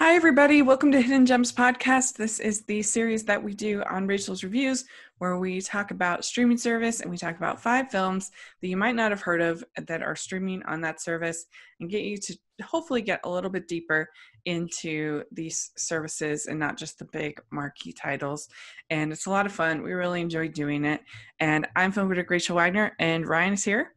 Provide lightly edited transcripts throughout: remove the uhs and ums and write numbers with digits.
Hi, everybody. Welcome to Hidden Gems Podcast. This is the series that we do on Rachel's Reviews, where we talk about streaming service and we talk about 5 films that you might not have heard of that are streaming on that service and get you to hopefully get a little bit deeper into these services and not just the big marquee titles. And it's a lot of fun. We really enjoy doing it. And I'm film critic Rachel Wagner, and Ryan is here.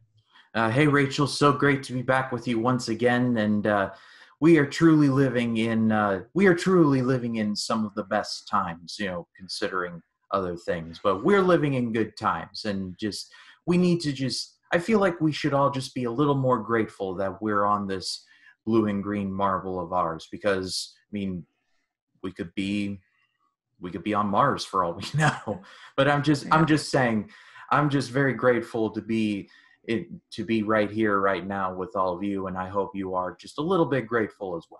Hey, Rachel. So great to be back with you once again. And we are truly living in some of the best times, considering other things. But we're living in good times, and I feel like we should all just be a little more grateful that we're on this blue and green marble of ours, because we could be on Mars for all we know. But I'm just saying, I'm just very grateful to be right here, right now with all of you, and I hope you are just a little bit grateful as well.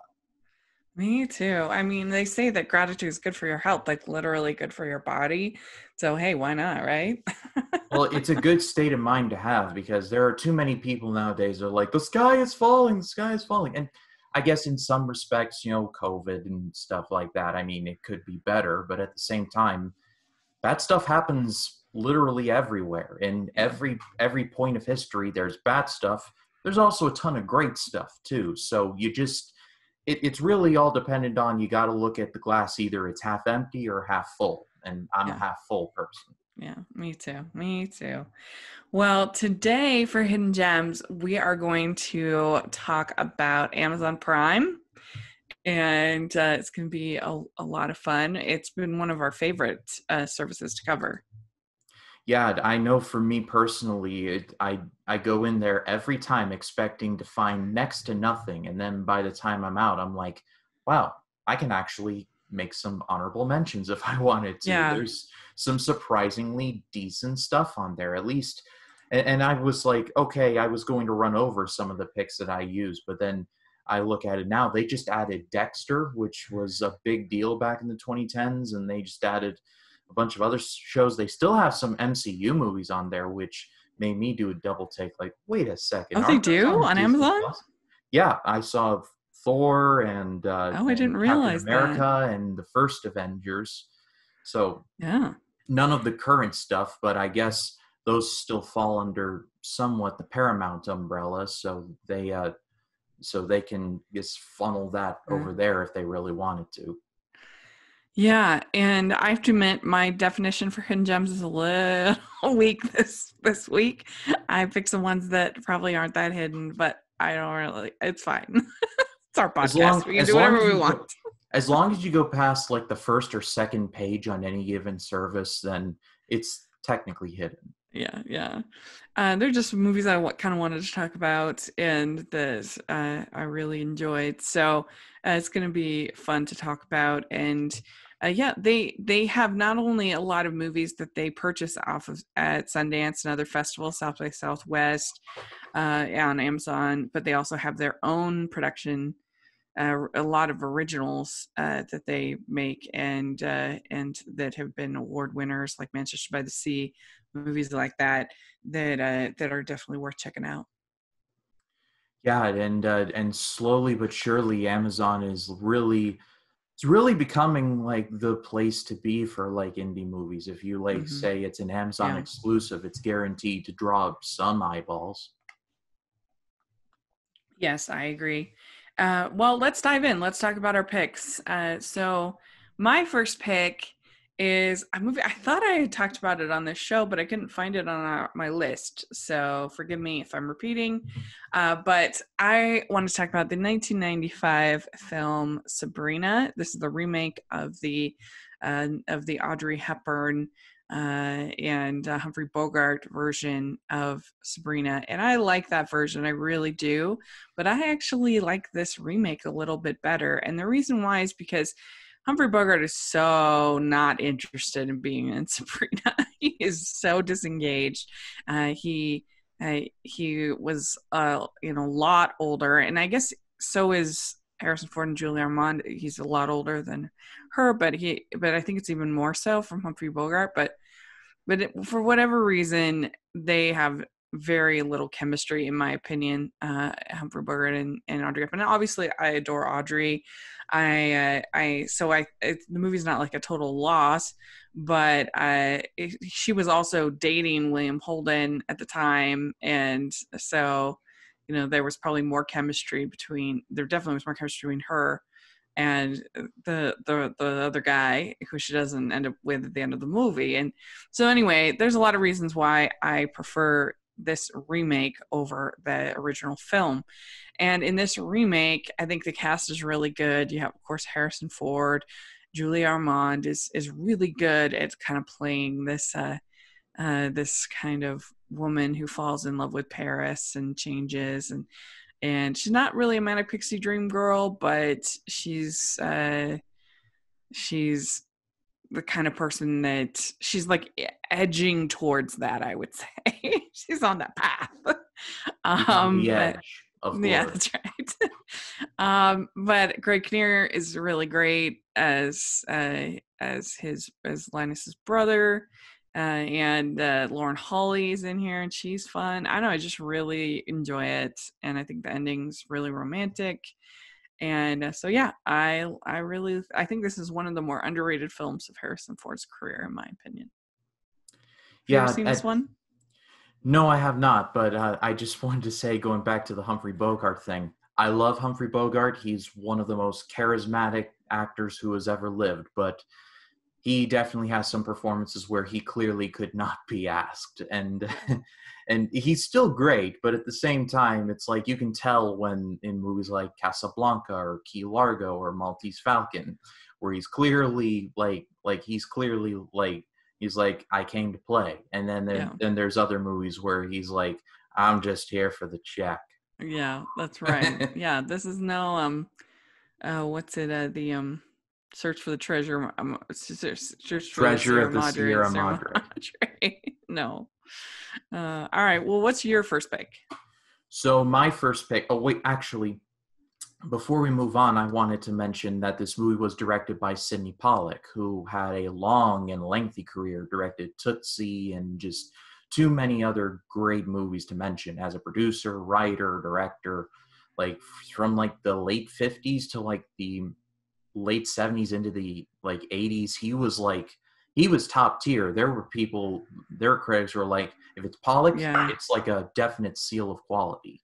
Me too. I mean, they say that gratitude is good for your health, like literally good for your body. So, hey, why not, right? Well, it's a good state of mind to have, because there are too many people nowadays that are like, the sky is falling. And I guess in some respects, COVID and stuff like that, it could be better, but at the same time, bad stuff happens literally everywhere. In every point of history, there's bad stuff. There's also a ton of great stuff too. So it's really all dependent on, you got to look at the glass, either it's half empty or half full. And I'm a half full person. Yeah, me too. Well, today for Hidden Gems, we are going to talk about Amazon Prime. And it's going to be a lot of fun. It's been one of our favorite services to cover. Yeah, I know for me personally, I go in there every time expecting to find next to nothing. And then by the time I'm out, I'm like, wow, I can actually make some honorable mentions if I wanted to. Yeah. There's some surprisingly decent stuff on there, at least. And I was like, okay, I was going to run over some of the picks that I use, but then I look at it now, they just added Dexter, which was a big deal back in the 2010s, and they just added a bunch of other shows. They still have some MCU movies on there, which made me do a double take, like, wait a second. Oh, they do on Amazon? Yeah, I saw Thor and I didn't realize Captain America that. and the first Avengers. So yeah, none of the current stuff, but I guess those still fall under somewhat the Paramount umbrella, so they can just funnel that over there if they really wanted to. Yeah, and I have to admit, my definition for hidden gems is a little weak this week. I picked some ones that probably aren't that hidden, but I don't really. It's fine. It's our podcast. We can do whatever we want. As long as you go past like the first or second page on any given service, then it's technically hidden. Yeah. They're just movies I kind of wanted to talk about, and that I really enjoyed. So it's going to be fun to talk about. And they have not only a lot of movies that they purchase off of at Sundance and other festivals, South by Southwest, on Amazon, but they also have their own production. A lot of originals that they make and that have been award winners, like Manchester by the Sea, movies like that are definitely worth checking out. Yeah, and slowly but surely, Amazon is really becoming like the place to be for like indie movies. If you say it's an Amazon exclusive, it's guaranteed to draw some eyeballs. Yes, I agree. Well, let's dive in. Let's talk about our picks. So my first pick is a movie. I thought I had talked about it on this show, but I couldn't find it on my list. So forgive me if I'm repeating. But I want to talk about the 1995 film Sabrina. This is the remake of the Audrey Hepburn and Humphrey Bogart version of Sabrina. And I like that version. I really do. But I actually like this remake a little bit better. And the reason why is because Humphrey Bogart is so not interested in being in Sabrina. He is so disengaged. He was a lot older, and I guess so is Harrison Ford and Julia Ormond. He's a lot older than her, but I think it's even more so from Humphrey Bogart. But for whatever reason, they have very little chemistry, in my opinion. Humphrey Bogart and Audrey Hepburn. And obviously, I adore Audrey. The movie's not like a total loss, but she was also dating William Holden at the time, and so there was probably more chemistry between. There definitely was more chemistry between her and the other guy who she doesn't end up with at the end of the movie. And so anyway, there's a lot of reasons why I prefer this remake over the original film. And in this remake, I think the cast is really good. You have, of course, Harrison Ford. Julia Ormond is really good at kind of playing this kind of woman who falls in love with Paris and changes, and she's not really a manic pixie dream girl, but she's the kind of person that she's like edging towards that, I would say. She's on that path. She's on the But edge of yeah, glory. that's right. But Greg Kinnear is really great as Linus's brother. And Lauren Holly's in here, and she's fun. I know, I just really enjoy it, and I think the ending's really romantic. And so yeah, I think this is one of the more underrated films of Harrison Ford's career, in my opinion. Have you ever Yeah, seen this one? no, I have not, but I just wanted to say, going back to the Humphrey Bogart thing, I love Humphrey Bogart. He's one of the most charismatic actors who has ever lived, but he definitely has some performances where he clearly could not be asked, and and he's still great, but at the same time, it's like you can tell when in movies like Casablanca or Key Largo or Maltese Falcon, where he's like, I came to play, and then there's other movies where he's like, I'm just here for the check. Yeah, that's right. Yeah, this is no what's it? The Search for the Treasure. Search for the Treasure Sierra of the Madre. Sierra Sierra Madre. Madre. No. All right. Well, what's your first pick? So my first pick. Oh wait, actually, before we move on, I wanted to mention that this movie was directed by Sidney Pollack, who had a long and lengthy career, directed Tootsie and just too many other great movies to mention as a producer, writer, director, like from like the late 50s to like the late 70s into the like 80s. He was top tier. Their critics were like, if it's Pollack, Yeah. it's like a definite seal of quality.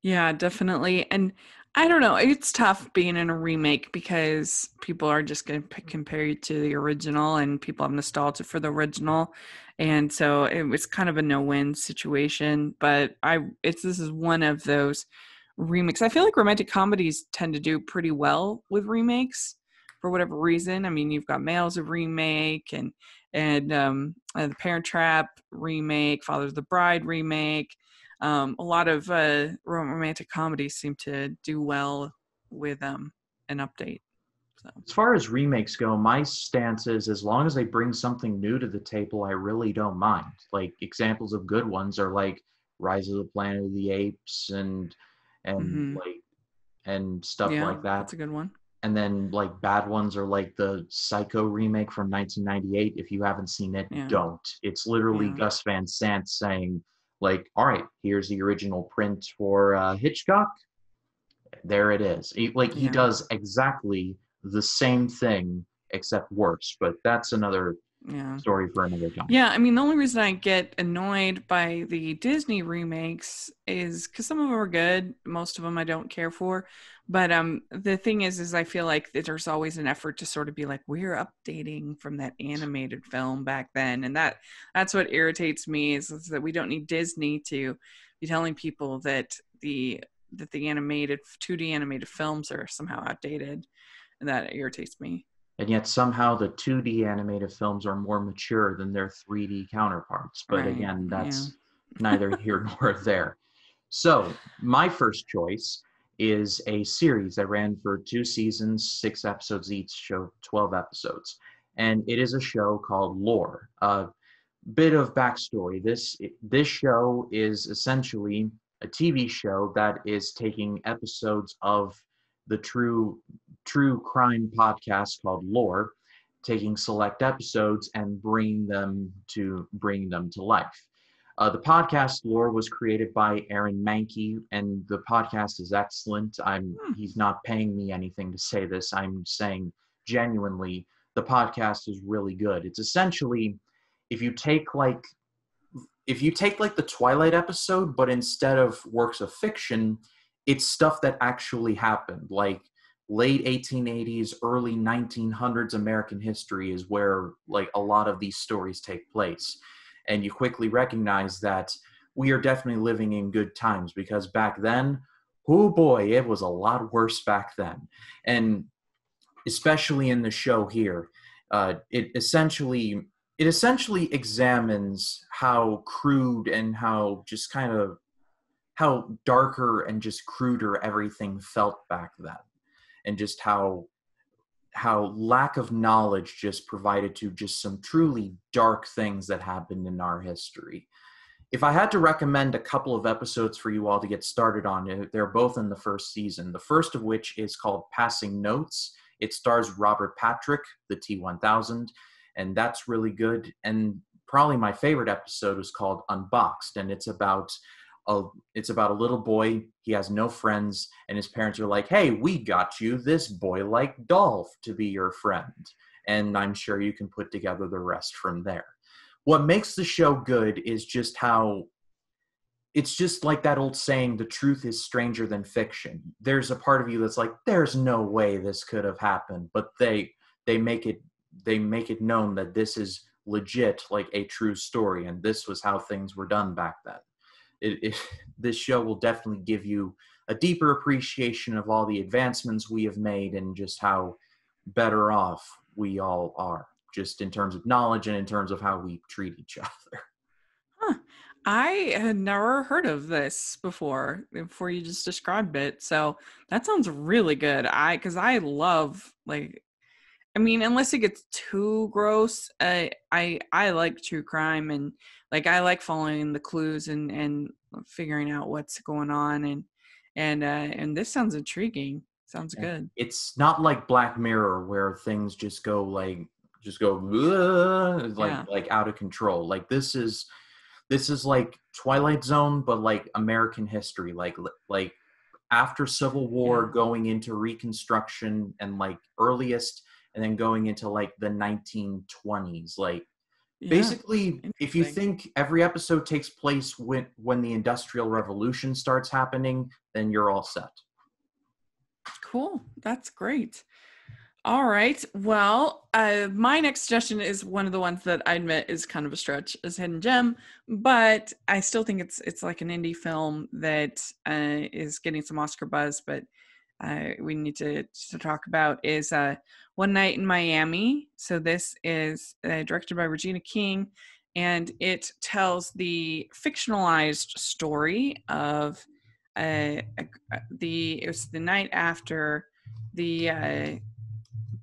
Yeah, definitely. And I don't know, it's tough being in a remake because people are just going to compare you to the original, and people have nostalgia for the original. And so it was kind of a no-win situation, but this is one of those remakes. I feel like romantic comedies tend to do pretty well with remakes for whatever reason. I mean, you've got Male's a remake, and the Parent Trap remake, Father's the Bride remake. A lot of romantic comedies seem to do well with an update. So. As far as remakes go, my stance is as long as they bring something new to the table, I really don't mind. Like examples of good ones are like Rise of the Planet of the Apes and Mm-hmm. like and stuff Yeah, like that. that's a good one. And then like bad ones are like the Psycho remake from 1998. If you haven't seen it, Yeah. don't. It's literally Yeah. Gus Van Sant saying like, all right, here's the original print for Hitchcock. There it is. He does exactly the same thing except worse, but that's another Yeah. story for another time. Yeah, I mean, the only reason I get annoyed by the Disney remakes is because some of them are good, most of them I don't care for. But the thing is I feel like that there's always an effort to sort of be like, we're updating from that animated film back then, and that's what irritates me is that we don't need Disney to be telling people that the animated 2D animated films are somehow outdated, and that irritates me. And yet somehow the 2D animated films are more mature than their 3D counterparts. But Right? again, Yeah. that's neither here nor there. So my first choice is a series that ran for 2 seasons, 6 episodes each, show 12 episodes. And it is a show called Lore. A bit of backstory. This show is essentially a TV show that is taking episodes of the true crime podcast called Lore, taking select episodes and bringing them to life. The podcast lore was created by Aaron Mankey, and the podcast is excellent. Hmm. He's not paying me anything to say this. I'm saying genuinely, the podcast is really good. It's essentially if you take like the Twilight episode, but instead of works of fiction, it's stuff that actually happened, like late 1880s, early 1900s American history is where like a lot of these stories take place. And you quickly recognize that we are definitely living in good times because back then, oh boy, it was a lot worse back then. And especially in the show here, it essentially examines how crude and how just kind of how darker and just cruder everything felt back then, and just how lack of knowledge just provided to just some truly dark things that happened in our history. If I had to recommend a couple of episodes for you all to get started on, they're both in the first season. The first of which is called Passing Notes. It stars Robert Patrick, the T-1000, and that's really good. And probably my favorite episode is called Unboxed, and a it's about a little boy. He has no friends, and his parents are like, "Hey, we got you this boy-like Dolph to be your friend." And I'm sure you can put together the rest from there. What makes the show good is just how it's just like that old saying, the truth is stranger than fiction. There's a part of you that's like, there's no way this could have happened, but they make it they make it known that this is legit, like a true story, and this was how things were done back then. it This show will definitely give you a deeper appreciation of all the advancements we have made and just how better off we all are, just in terms of knowledge and in terms of how we treat each other. Huh. I had never heard of this before you just described it. So that sounds really good. Because I love, like, I mean, unless it gets too gross, I like true crime, and like I like following the clues and figuring out what's going on, and this sounds intriguing. Sounds Yeah. good. It's not like Black Mirror where things just go "Ugh," Yeah. like out of control. Like this is like Twilight Zone, but like American history, like after Civil Yeah. War, going into Reconstruction and like earliest, and then going into like the 1920s. Like Yeah. basically, if you Interesting. think every episode takes place when the Industrial Revolution starts happening, then you're all set. Cool. That's great. All right. Well, my next suggestion is one of the ones that I admit is kind of a stretch, is Hidden Gem, but I still think it's like an indie film that is getting some Oscar buzz, but we need to talk about is One Night in Miami. So this is directed by Regina King, and it tells the fictionalized story of it was the night after the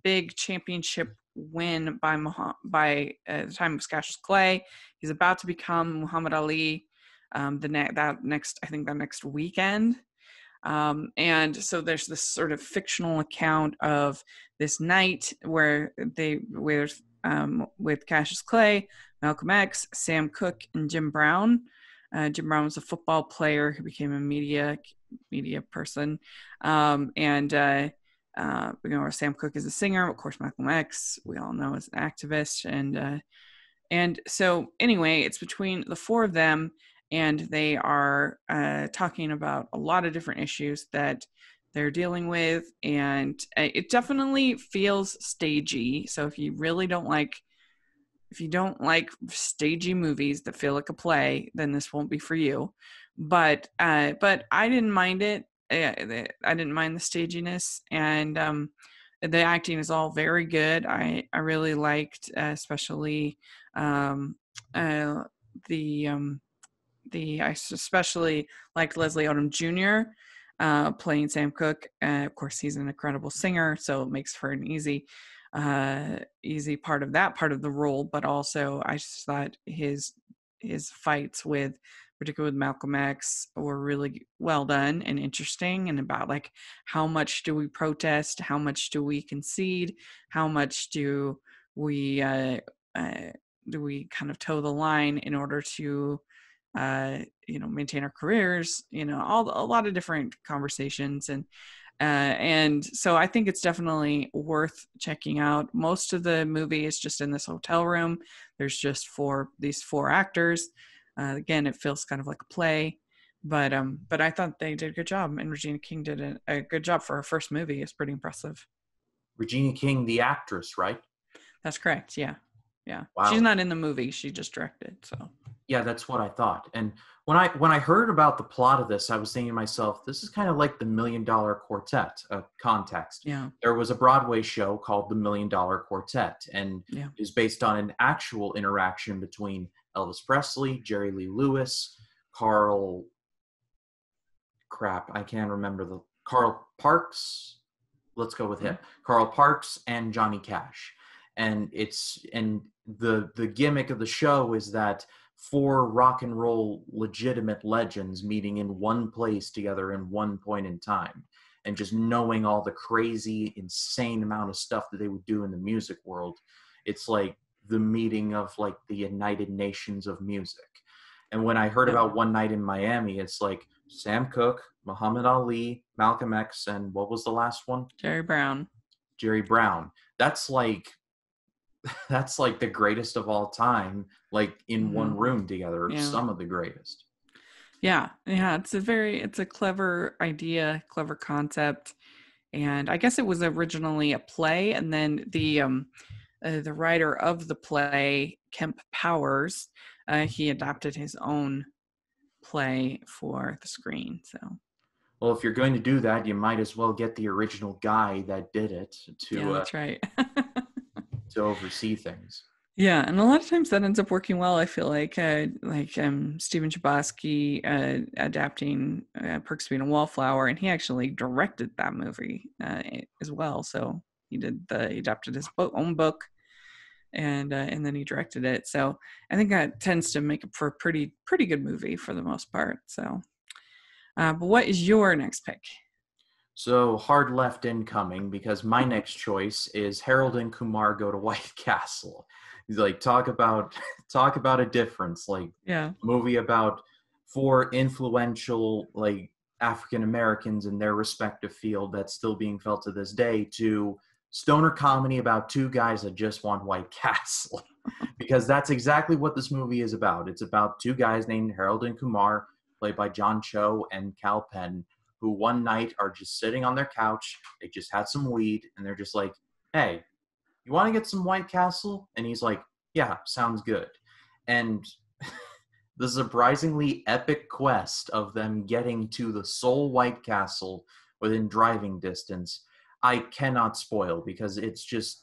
big championship win by the time of Cassius Clay. He's about to become Muhammad Ali. That next weekend. And so there's this sort of fictional account of this night with Cassius Clay, Malcolm X, Sam Cooke, and Jim Brown. Jim Brown was a football player who became a media person, Sam Cooke is a singer. Of course, Malcolm X, we all know, is an activist, and so anyway, it's between the four of them, and they are talking about a lot of different issues that they're dealing with, and it definitely feels stagey. So if you don't like stagey movies that feel like a play, then this won't be for you. But I didn't mind it. I didn't mind the staginess, and the acting is all very good. I really liked, especially um, uh, the I especially liked Leslie Odom Jr. Playing Sam Cooke. Of course, he's an incredible singer, so it makes for an easy part of that part of the role. But also, I just thought his fights with, particularly with Malcolm X, were really well done and interesting, and about like how much do we protest, how much do we concede, how much we uh, do we kind of toe the line in order to maintain our careers, a lot of different conversations. And so I think it's definitely worth checking out. Most of the movie is just in this hotel room. There's just these four actors. Again, it feels kind of like a play, but I thought they did a good job, and Regina King did a good job for her first movie. It's pretty impressive. Regina King, the actress, right? That's correct. Yeah, yeah. She's Wow. not in the movie. She just directed. So Yeah, that's what I thought. And when I heard about the plot of this, I was thinking to myself, this is kind of like the Million Dollar Quartet context. yeah, There was a Broadway show called The Million Dollar Quartet, and yeah. is based on an actual interaction between Elvis Presley, Jerry Lee Lewis, Carl crap, I can't remember the Carl Parks. Let's go with him. Carl Parks and Johnny Cash. And the gimmick of the show is that four rock and roll legitimate legends meeting in one place together in one point in time, and just knowing all the crazy, insane amount of stuff that they would do in the music world. It's like the meeting of like the United Nations of music. And when I heard Yep. about One Night in Miami, it's like Sam Cooke, Muhammad Ali, Malcolm X, and what was the last one? Jerry Brown. Jerry Brown. That's like the greatest of all time, like in one room together, Yeah. some of the greatest. Yeah. It's a clever idea, clever concept. And I guess it was originally a play, and then the writer of the play, Kemp Powers, he adapted his own play for the screen. So Well, if you're going to do that, you might as well get the original guy that did it yeah, to that's right. to oversee things. Yeah, and a lot of times that ends up working well. I feel like Stephen Chbosky adapting Perks of Being a Wallflower, and he actually directed that movie as well. So he adapted his own book, and then he directed it. So I think that tends to make it for a pretty good movie for the most part. So, but what is your next pick? So hard left incoming, because my next choice is Harold and Kumar Go to White Castle. He's like, talk about a difference. Like, Yeah, a movie about four influential like African Americans in their respective field that's still being felt to this day, to stoner comedy about two guys that just want White Castle. Because that's exactly what this movie is about. It's about two guys named Harold and Kumar, played by John Cho and Cal Penn, who one night are just sitting on their couch. They just had some weed, and they're just like, hey, you want to get some White Castle? And he's like, yeah, sounds good. And the surprisingly epic quest of them getting to the sole White Castle within driving distance, I cannot spoil, because it's just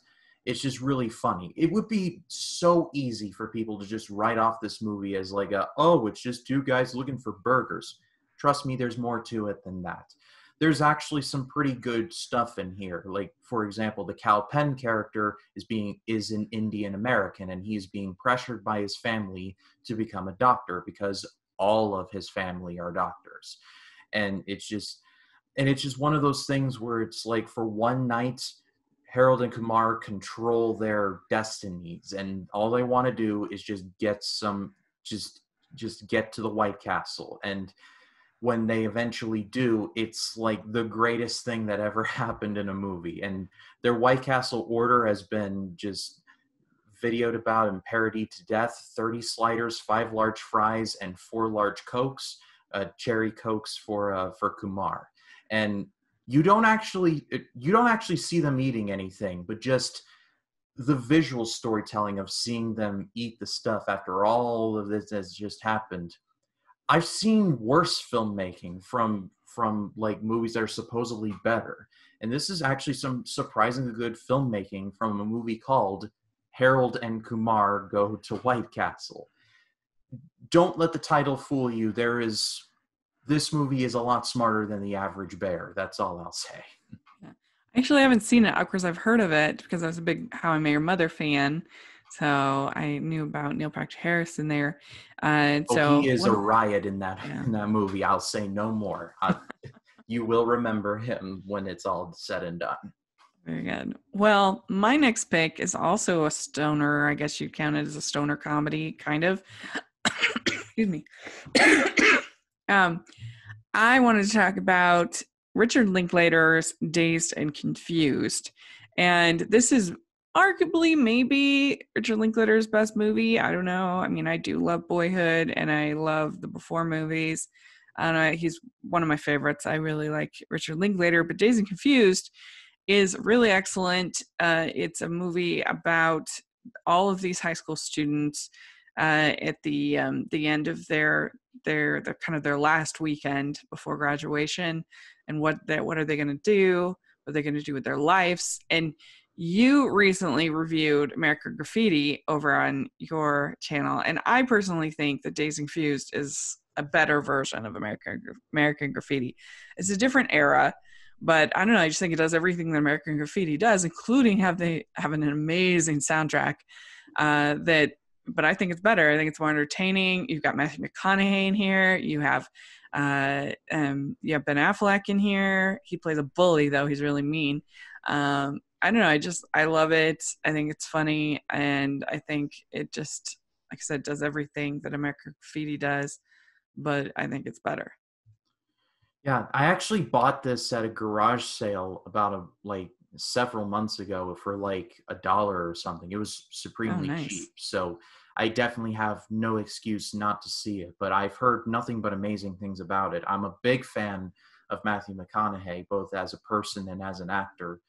really funny. It would be so easy for people to just write off this movie as like it's just two guys looking for burgers. Trust me, there's more to it than that. There's actually some pretty good stuff in here. Like, for example, the Cal Penn character is an Indian American, and he's being pressured by his family to become a doctor because all of his family are doctors. And it's just one of those things where it's like, for one night, Harold and Kumar control their destinies, and all they want to do is just get get to the White Castle. And when they eventually do, it's like the greatest thing that ever happened in a movie. And their White Castle order has been just videoed about and parodied to death. 30 sliders, 5 large fries, and 4 large Cokes, cherry Cokes for Kumar. And you don't actually see them eating anything, but just the visual storytelling of seeing them eat the stuff after all of this has just happened. I've seen worse filmmaking from like movies that are supposedly better, and this is actually some surprisingly good filmmaking from a movie called Harold and Kumar Go to White Castle. Don't let the title fool you. This movie is a lot smarter than the average bear. That's all I'll say. yeah. I actually haven't seen it. Of course, I've heard of it because I was a big How I Met Your Mother fan. So I knew about Neil Patrick Harris in there. He So is a one, riot in yeah, that movie. I'll say no more. You will remember him when it's all said and done. very good. Well, my next pick is also a stoner. I guess you'd count it as a stoner comedy, kind of. Excuse Excuse me. um, I wanted to talk about Richard Linklater's Dazed and Confused. And this is arguably maybe Richard Linklater's best movie. I don't know. I mean, I do love Boyhood and I love the Before movies. And he's one of my favorites. I really like Richard Linklater, but Dazed and Confused is really excellent. It's a movie about all of these high school students at the end of their kind of their last weekend before graduation, and what are they going to do? What are they going to do with their lives? And you recently reviewed American Graffiti over on your channel, and I personally think that Dazed and Confused is a better version of American Graffiti. It's a different era, but I don't know. I just think it does everything that American Graffiti does, including have an amazing soundtrack. But I think it's better. I think it's more entertaining. You've got Matthew McConaughey in here. You have Ben Affleck in here. He plays a bully though. He's really mean. I don't know. I love it. I think it's funny, and I think it just, like I said, does everything that American Graffiti does. But I think it's better. Yeah, I actually bought this at a garage sale about several months ago for like $1 or something. It was supremely cheap. Nice. So I definitely have no excuse not to see it, but I've heard nothing but amazing things about it. I'm a big fan of Matthew McConaughey, both as a person and as an actor.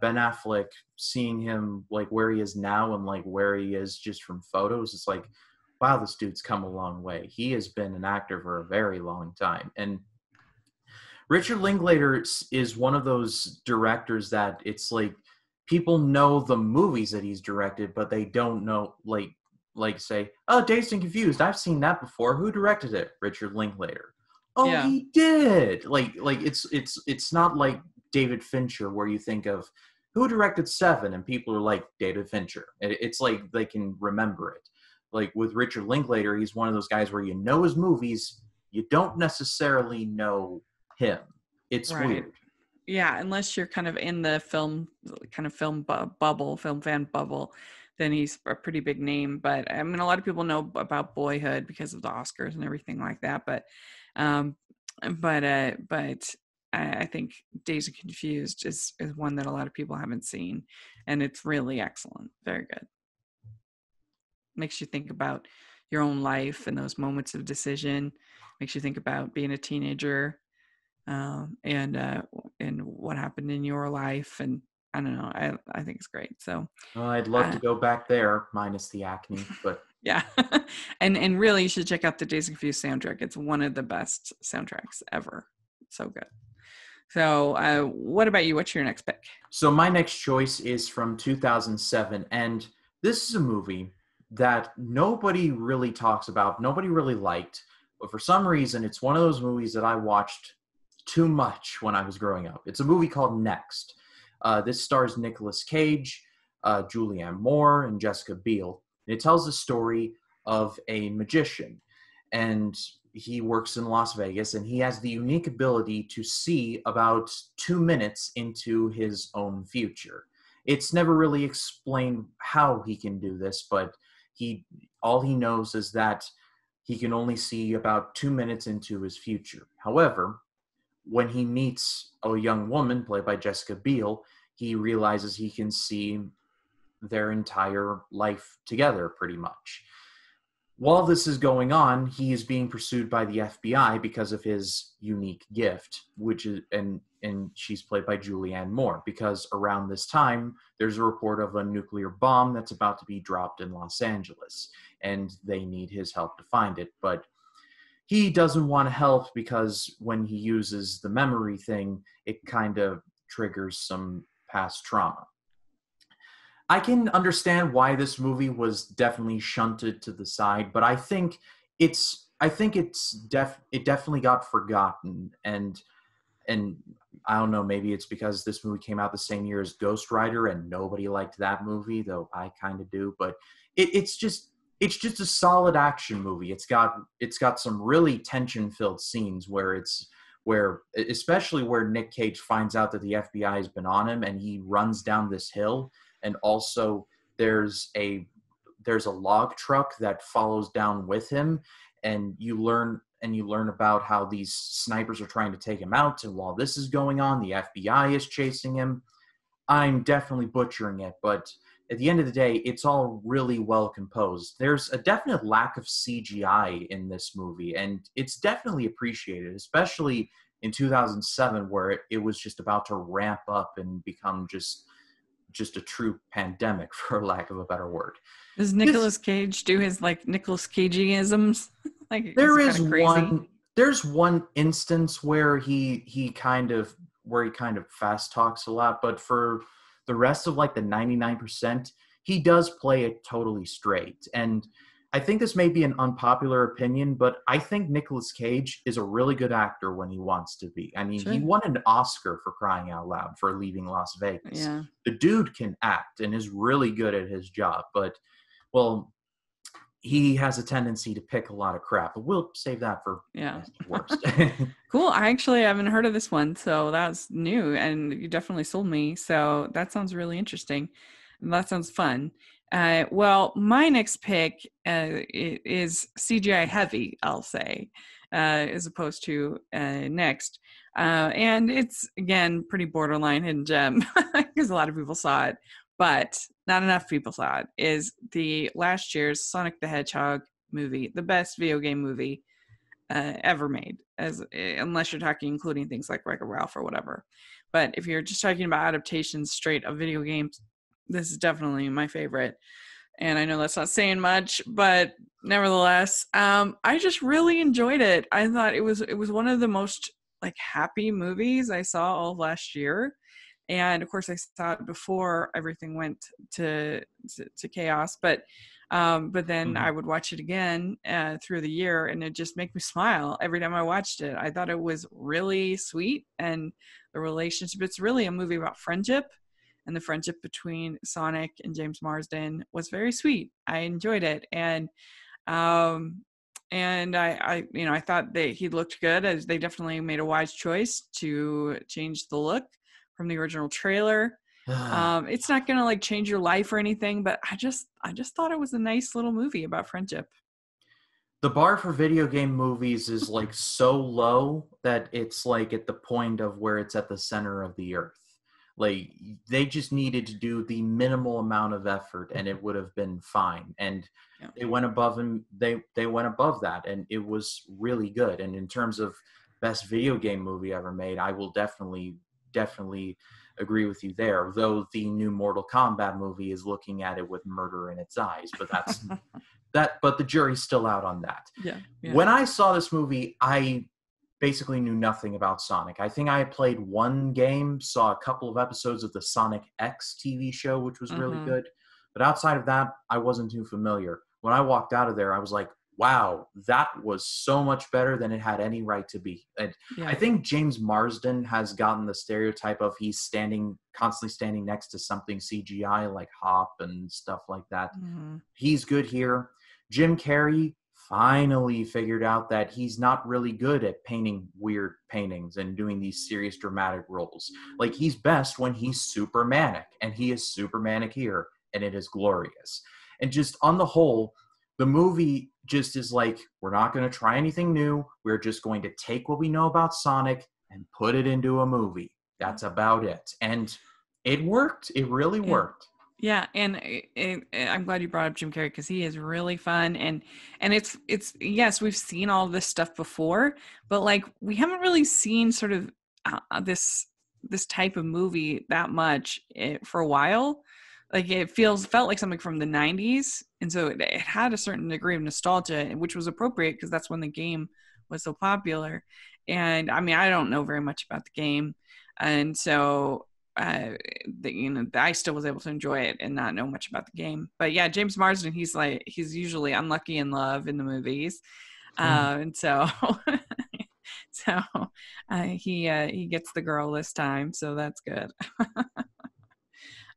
Ben Affleck, seeing him like where he is now and like where he is just from photos, it's like, wow, this dude's come a long way. He has been an actor for a very long time. And Richard Linklater is one of those directors that it's like people know the movies that he's directed, but they don't know, like say, oh, Dazed and Confused, I've seen that before. Who directed it? Richard Linklater. Oh, Yeah. he did. Like it's not like David Fincher where you think of who directed Seven and people are like David Fincher. It's like they can remember it. Like with Richard Linklater, he's one of those guys where you know his movies, you don't necessarily know him. It's Right. weird. Yeah, unless you're kind of in the bubble, film fan bubble, then he's a pretty big name. But I mean, a lot of people know about Boyhood because of the Oscars and everything like that. Um, but I think Dazed and Confused is one that a lot of people haven't seen, and it's really excellent. Very good. Makes you think about your own life and those moments of decision. Makes you think about being a teenager, and what happened in your life. And I don't know. I think it's great. So I'd love to go back there, minus the acne, but yeah, and really, you should check out the Dazed and Confused soundtrack. It's one of the best soundtracks ever. It's so good. So, what about you? What's your next pick? So my next choice is from 2007, and this is a movie that nobody really talks about, nobody really liked, but for some reason, it's one of those movies that I watched too much when I was growing up. It's a movie called Next. This stars Nicolas Cage, Julianne Moore, and Jessica Biel. It tells the story of a magician, and he works in Las Vegas, and he has the unique ability to see about 2 minutes into his own future. It's never really explained how he can do this, but all he knows is that he can only see about 2 minutes into his future. However, when he meets a young woman played by Jessica Biel, he realizes he can see their entire life together pretty much. While this is going on, he is being pursued by the FBI because of his unique gift, which is and she's played by Julianne Moore, because around this time there's a report of a nuclear bomb that's about to be dropped in Los Angeles, and they need his help to find it. But he doesn't want to help because when he uses the memory thing, it kind of triggers some past trauma. I can understand why this movie was definitely shunted to the side, but I think it definitely got forgotten, and I don't know, maybe it's because this movie came out the same year as Ghost Rider and nobody liked that movie, though I kind of do, but it's just a solid action movie. It's got some really tension-filled scenes where especially where Nick Cage finds out that the FBI has been on him and he runs down this hill. And also there's a log truck that follows down with him, and you learn about how these snipers are trying to take him out, and while this is going on, the FBI is chasing him. I'm definitely butchering it, but at the end of the day, it's all really well composed. There's a definite lack of CGI in this movie, and it's definitely appreciated, especially in 2007, where it was just about to ramp up and become just a true pandemic, for lack of a better word. Does This Nicolas Cage do his like Nicolas Cageisms? Like, is there he kind is of crazy? one there's one instance where he kind of fast talks a lot, but for the rest of like the 99%, he does play it totally straight. And I think this may be an unpopular opinion, but I think Nicolas Cage is a really good actor when he wants to be. I mean, he Sure. won an Oscar, for crying out loud, for Leaving Las Vegas. Yeah. The dude can act and is really good at his job, but well, he has a tendency to pick a lot of crap, but we'll save that for Yeah. best and worst. Cool. I actually haven't heard of this one, so that's new, and you definitely sold me. So that sounds really interesting. And that sounds fun. Well, my next pick is CGI heavy, I'll say, as opposed to next. And it's, again, pretty borderline hidden gem because a lot of people saw it, but not enough people saw it, is the last year's Sonic the Hedgehog movie, the best video game movie ever made, as unless you're talking including things like Wreck-It Ralph or whatever. But if you're just talking about adaptations straight of video games, this is definitely my favorite. And I know that's not saying much, but nevertheless, I just really enjoyed it. I thought it was one of the most like happy movies I saw all of last year. And of course, I saw it before everything went to chaos. But then I Mhm. would watch it again through the year, and it just make me smile every time I watched it. I thought it was really sweet, and the relationship. It's really a movie about friendship, and the friendship between Sonic and James Marsden was very sweet. I enjoyed it, um, and I thought that he looked good. As they definitely made a wise choice to change the look from the original trailer. It's not gonna like change your life or anything, but I just thought it was a nice little movie about friendship. The bar for video game movies is like so low that it's like at the point of where it's at the center of the earth. Like they just needed to do the minimal amount of effort and it would have been fine. And Yeah. they went above that and it was really good. And in terms of best video game movie ever made, I will definitely agree with you there. Though the new Mortal Kombat movie is looking at it with murder in its eyes, but but the jury's still out on that. Yeah. Yeah. When I saw this movie, I basically knew nothing about Sonic. I think I had played one game, saw a couple of episodes of the Sonic X TV show, which was really Mm-hmm. good. But outside of that, I wasn't too familiar. When I walked out of there, I was like, wow, that was so much better than it had any right to be. And I Yeah. think James Marsden has gotten the stereotype of constantly standing next to something CGI like Hop and stuff like that. Mm-hmm. He's good here. Jim Carrey finally figured out that he's not really good at painting weird paintings and doing these serious dramatic roles. Like he's best when he's super manic, and he is super manic here, and it is glorious. And just on the whole, the movie just is like, we're not going to try anything new. We're just going to take what we know about Sonic and put it into a movie. Yeah. That's about it. And it worked. It really Yeah. worked. Yeah, and I'm glad you brought up Jim Carrey because he is really fun, and it's yes, we've seen all this stuff before, but like we haven't really seen sort of this type of movie that much for a while. Like it felt like something from the '90s, and so it had a certain degree of nostalgia, which was appropriate because that's when the game was so popular. And I mean, I don't know very much about the game, and so uh, I still was able to enjoy it and not know much about the game. But yeah, James Marsden, he's usually unlucky in love in the movies, and so so he gets the girl this time, so that's good.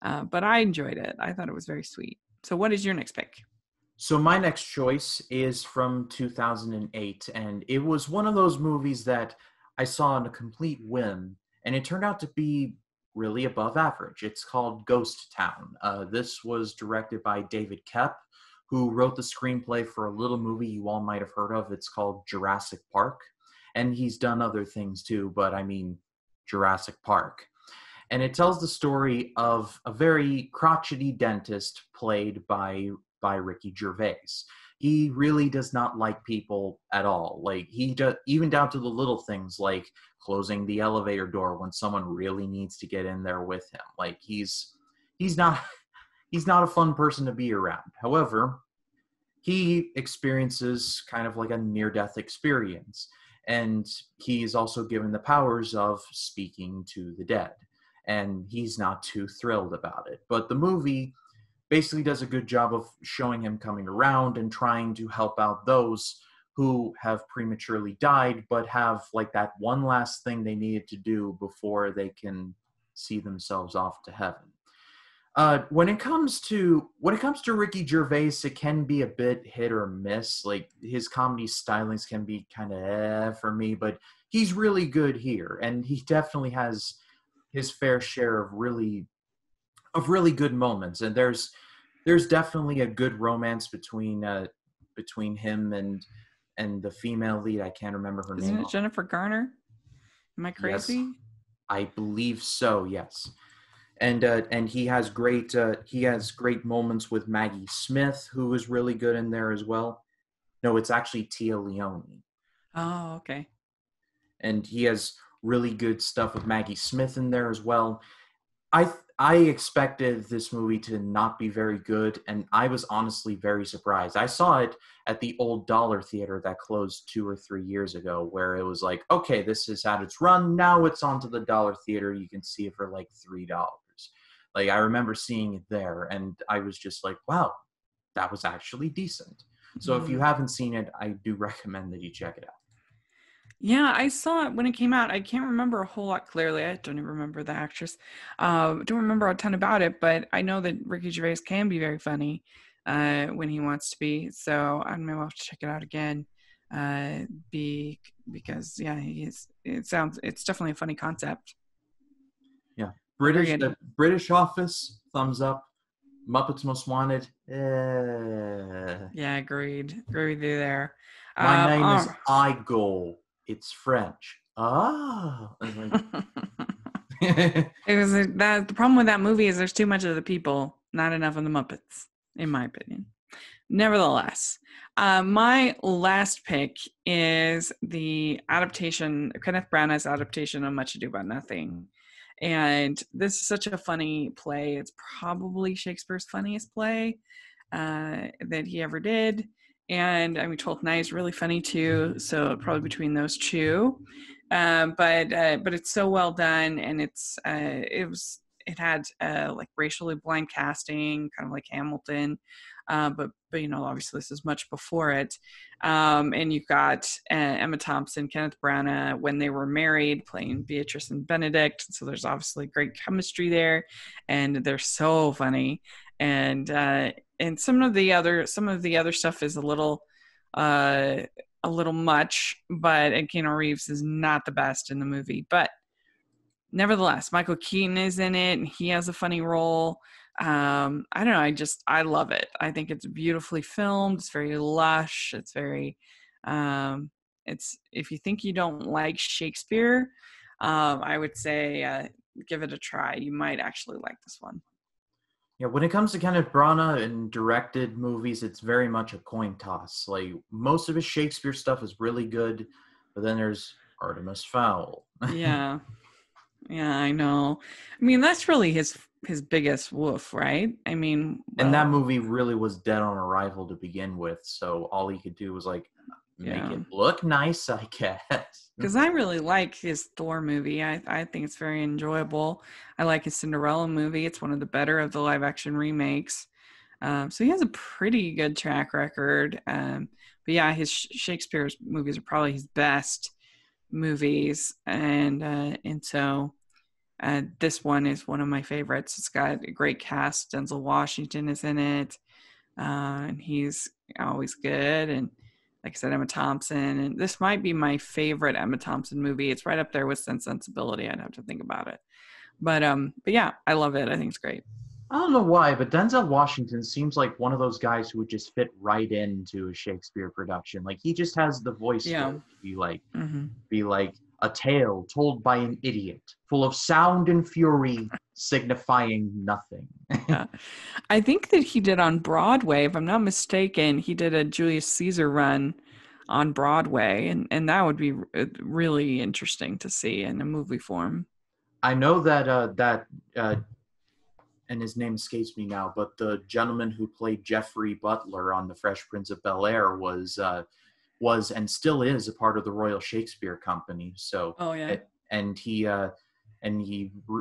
But I enjoyed it. I thought it was very sweet. So, what is your next pick? So my next choice is from 2008, and it was one of those movies that I saw on a complete whim, and it turned out to be really above average. It's called Ghost Town. This was directed by David Koepp, who wrote the screenplay for a little movie you all might have heard of. It's called Jurassic Park. And he's done other things too, but I mean Jurassic Park. And it tells the story of a very crotchety dentist played by Ricky Gervais. He really does not like people at all. Like he does, even down to the little things like closing the elevator door when someone really needs to get in there with him. Like he's not he's not a fun person to be around. However, he experiences kind of like a near-death experience, and he's also given the powers of speaking to the dead, and he's not too thrilled about it. But the movie basically does a good job of showing him coming around and trying to help out those who have prematurely died but have like that one last thing they needed to do before they can see themselves off to heaven. When it comes to Ricky Gervais, it can be a bit hit or miss. Like his comedy stylings can be kind of for me, but he's really good here, and he definitely has his fair share of really good moments. And there's definitely a good romance between him and the female lead. I can't remember her Isn't name. it Jennifer Garner? Am I crazy? Yes, I believe so. Yes. And he has great moments with Maggie Smith, who is really good in there as well. No, it's actually Tia Leone. Oh, okay. And he has really good stuff with Maggie Smith in there as well. I expected this movie to not be very good, and I was honestly very surprised. I saw it at the old Dollar Theater that closed 2 or 3 years ago, where it was like, okay, this has had its run. Now it's onto the Dollar Theater. You can see it for like $3. Like I remember seeing it there, and I was just like, wow, that was actually decent. So if you haven't seen it, I do recommend that you check it out. Yeah, I saw it when it came out. I can't remember a whole lot clearly. I don't even remember the actress. Don't remember a ton about it, but I know that Ricky Gervais can be very funny when he wants to be. So I may have to check it out again. Because yeah, it's definitely a funny concept. Yeah, Very good. British Office, thumbs up. Muppets Most Wanted. Yeah, agreed. Agree with you there. My name is Oh. Igor. It's French. Ah. It was that the problem with that movie is there's too much of the people, not enough of the Muppets, in my opinion. Nevertheless, my last pick is the adaptation, Kenneth Branagh's adaptation of Much Ado About Nothing. And this is such a funny play. It's probably Shakespeare's funniest play that he ever did. And I mean, Twelfth Night is really funny too. So probably between those two. But it's so well done, and it had like racially blind casting, kind of like Hamilton. But you know, obviously this is much before it. And you've got Emma Thompson, Kenneth Branagh when they were married, playing Beatrice and Benedict. So there's obviously great chemistry there, and they're so funny. And some of the other stuff is a little much, but Keanu Reeves is not the best in the movie. But nevertheless, Michael Keaton is in it, and he has a funny role. I don't know. I love it. I think it's beautifully filmed. It's very lush. It's very, it's, if you think you don't like Shakespeare, I would say give it a try. You might actually like this one. Yeah, when it comes to Kenneth Branagh and directed movies, it's very much a coin toss. Like most of his Shakespeare stuff is really good, but then there's Artemis Fowl. Yeah. Yeah, I know. I mean, that's really his biggest woof, right? I mean, And that well, movie really was dead on arrival to begin with, so all he could do was like make yeah. it look nice, I guess. Because I really like his Thor movie. I think it's very enjoyable. I like his Cinderella movie. It's one of the better of the live action remakes. So he has a pretty good track record. But yeah, his Shakespeare's movies are probably his best movies, and so this one is one of my favorites. It's got a great cast. Denzel Washington is in it, and he's always good. And like I said, Emma Thompson. And this might be my favorite Emma Thompson movie. It's right up there with Sense Sensibility. I'd have to think about it. But yeah, I love it. I think it's great. I don't know why, but Denzel Washington seems like one of those guys who would just fit right into a Shakespeare production. Like he just has the voice for Yeah. it to Hmm. be like a tale told by an idiot, full of sound and fury, signifying nothing. Yeah. I think that he did on Broadway, if I'm not mistaken, he did a Julius Caesar run on Broadway, and that would be really interesting to see in a movie form. I know that uh, and his name escapes me now, but the gentleman who played Jeffrey Butler on The Fresh Prince of Bel-Air was and still is a part of the Royal Shakespeare Company. So, Oh yeah. and he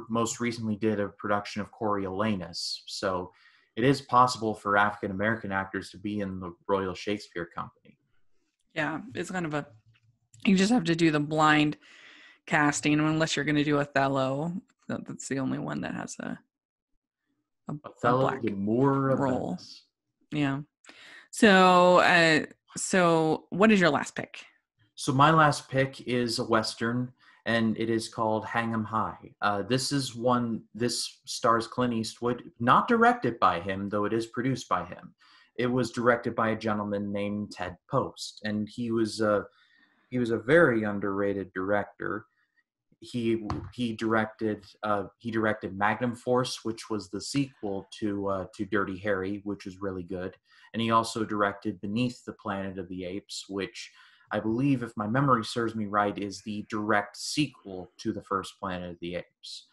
most recently did a production of Coriolanus. So, it is possible for African American actors to be in the Royal Shakespeare Company. Yeah, it's kind of a you just have to do the blind casting unless you're going to do Othello. That's the only one that has a Othello, the black Moor of role. Venice. Yeah. So so what is your last pick? So my last pick is a Western, and it is called Hang 'em High. This stars Clint Eastwood, not directed by him, though it is produced by him. It was directed by a gentleman named Ted Post, and he was a very underrated director. He directed Magnum Force, which was the sequel to Dirty Harry, which was really good, and he also directed Beneath the Planet of the Apes, which I believe, if my memory serves me right, is the direct sequel to the first Planet of the Apes.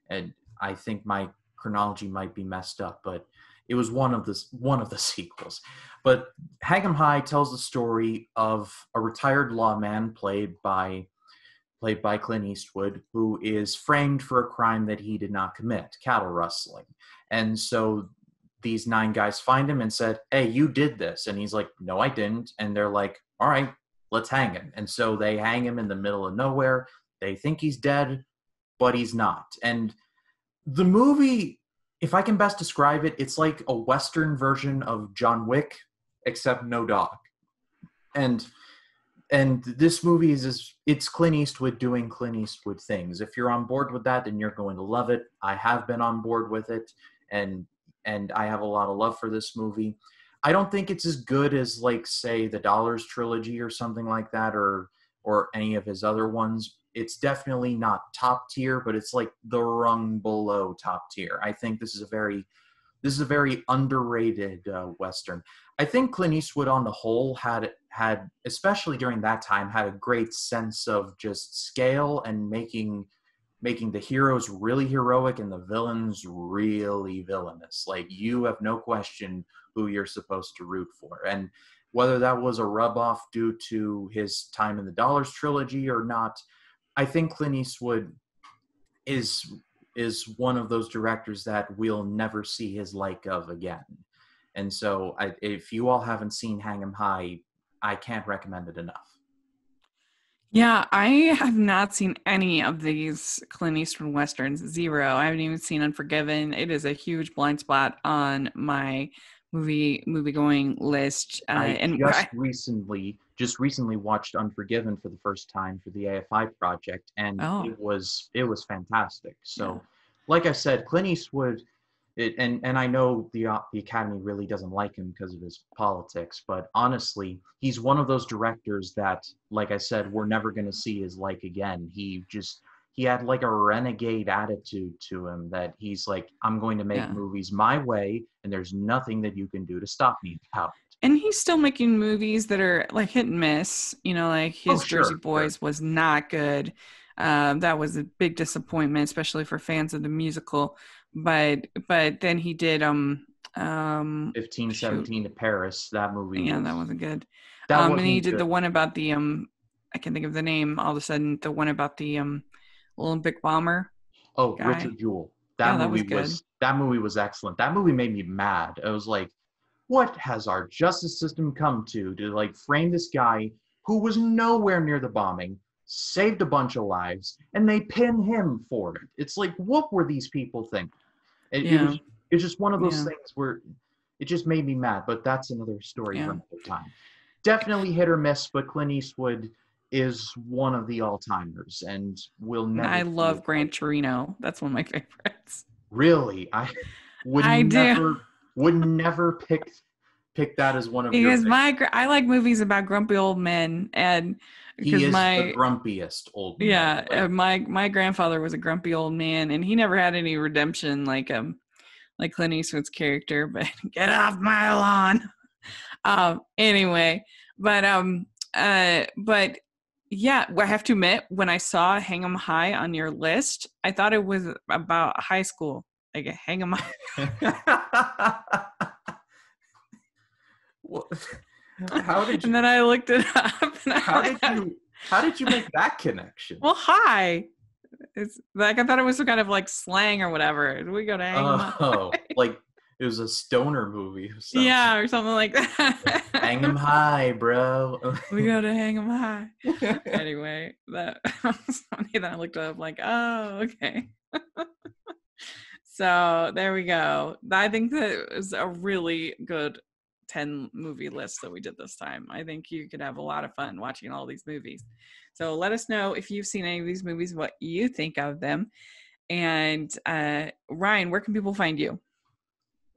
And I think my chronology might be messed up, but it was one of the sequels. But Hang 'em High tells the story of a retired lawman played by Clint Eastwood, who is framed for a crime that he did not commit, cattle rustling. And so these nine guys find him and said, "Hey, you did this." And he's like, "No, I didn't." And they're like, "All right, let's hang him." And so they hang him in the middle of nowhere. They think he's dead, but he's not. And the movie, if I can best describe it, it's like a Western version of John Wick, except no dog. And this movie it's Clint Eastwood doing Clint Eastwood things. If you're on board with that, then you're going to love it. I have been on board with it, and I have a lot of love for this movie. I don't think it's as good as, like, say, the Dollars trilogy or something like that, or any of his other ones. It's definitely not top tier, but it's like the rung below top tier. I think this is a very underrated Western. I think Clint Eastwood, on the whole, had especially during that time, had a great sense of just scale and making the heroes really heroic and the villains really villainous. Like, you have no question who you're supposed to root for, and whether that was a rub off due to his time in the Dollars trilogy or not, I think Clint Eastwood is one of those directors that we'll never see his like of again. And so, if you all haven't seen Hang 'em High, I can't recommend it enough. Yeah, I have not seen any of these Clint Eastwood westerns. Zero. I haven't even seen Unforgiven. It is a huge blind spot on my movie going list. I And just recently watched Unforgiven for the first time for the AFI project, and oh it was fantastic. yeah, So, like I said, Clint Eastwood, and I know the Academy really doesn't like him because of his politics, but honestly, he's one of those directors that, like I said, we're never going to see his like again. He had like a renegade attitude to him that he's like, "I'm going to make yeah. movies my way, and there's nothing that you can do to stop me about it." And he's still making movies that are like hit and miss. You know, like Oh, his Jersey sure, sure. Boys was not good. That was a big disappointment, especially for fans of the musical. But then he did 15, shoot, 17 to Paris. yeah, that wasn't good. That And he wasn't did good. the one about the I can think of the name all of a sudden. The one about the Olympic bomber Oh, guy. Richard Jewell. Yeah, that was good. That movie was excellent. That movie made me mad. I was like, what has our justice system come to like frame this guy who was nowhere near the bombing, saved a bunch of lives, and they pin him for it? It's like, what were these people thinking? It Yeah, was it's just one of those yeah, things where it just made me mad. But that's another story for yeah. another time. Definitely hit or miss, but Clint Eastwood is one of the all timers, and will And never I see love it like Gran Torino. That's one of my favorites. really. would I do. never would never pick that as one of your Because picks. I like movies about grumpy old men, and He because is the my grumpiest old man. yeah, Like my grandfather was a grumpy old man, and he never had any redemption like Clint Eastwood's character. But get off my lawn. Anyway, but but yeah, I have to admit, when I saw Hang 'em High on your list, I thought it was about high school, like Hang 'em High. Well, how did And you then I looked it up, and how did you how did you make that connection? well, hi. It's like I thought it was some kind of like slang or whatever. We go to Hang 'em High. Oh, like it was a stoner movie or something. Yeah, or something like Hang 'em that. high, bro. We go to Hang 'em High. Anyway, that was funny that I looked up like, oh, okay. So there we go. I think that was a really good 10 movie list that we did this time. I think you could have a lot of fun watching all these movies. So let us know if you've seen any of these movies, what you think of them. And Ryan, where can people find you?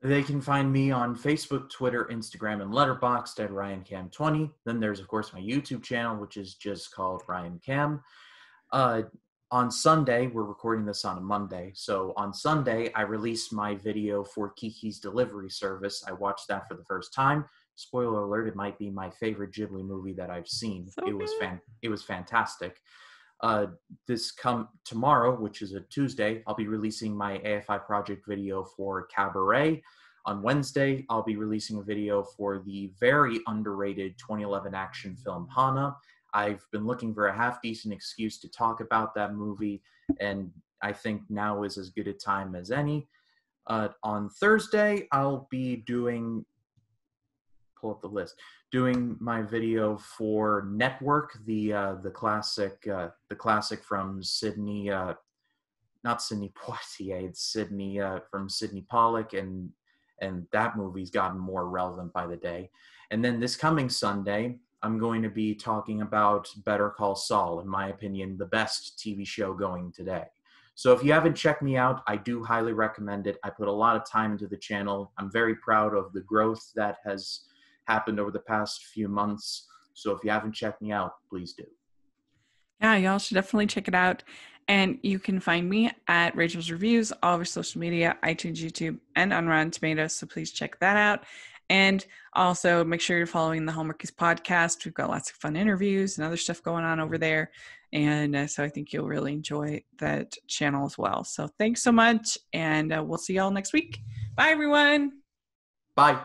They can find me on Facebook, Twitter, Instagram, and Letterboxd at RyanCam20. Then there's, of course, my YouTube channel, which is just called Ryan Cam. Uh, on Sunday, we're recording this on a Monday. So on Sunday, I released my video for Kiki's Delivery Service. I watched that for the first time. Spoiler alert, it might be my favorite Ghibli movie that I've seen. So good. It was fantastic. This come tomorrow, which is a Tuesday, I'll be releasing my AFI project video for Cabaret. On Wednesday, I'll be releasing a video for the very underrated 2011 action film Hana. I've been looking for a half-decent excuse to talk about that movie, and I think now is as good a time as any. On Thursday, I'll be pull up the list, doing my video for Network, the classic from Sydney, not Sydney Poitier, it's Sydney from Sydney Pollock, and that movie's gotten more relevant by the day. And then this coming Sunday, I'm going to be talking about Better Call Saul, in my opinion, the best TV show going today. So if you haven't checked me out, I do highly recommend it. I put a lot of time into the channel. I'm very proud of the growth that has happened over the past few months. So if you haven't checked me out, please do. Yeah, y'all should definitely check it out. And you can find me at Rachel's Reviews, all over social media, iTunes, YouTube, and on Rotten Tomatoes. So please check that out. And also make sure you're following the Hallmarkies podcast. We've got lots of fun interviews and other stuff going on over there. And so I think you'll really enjoy that channel as well. So thanks so much. And we'll see y'all next week. Bye, everyone. Bye.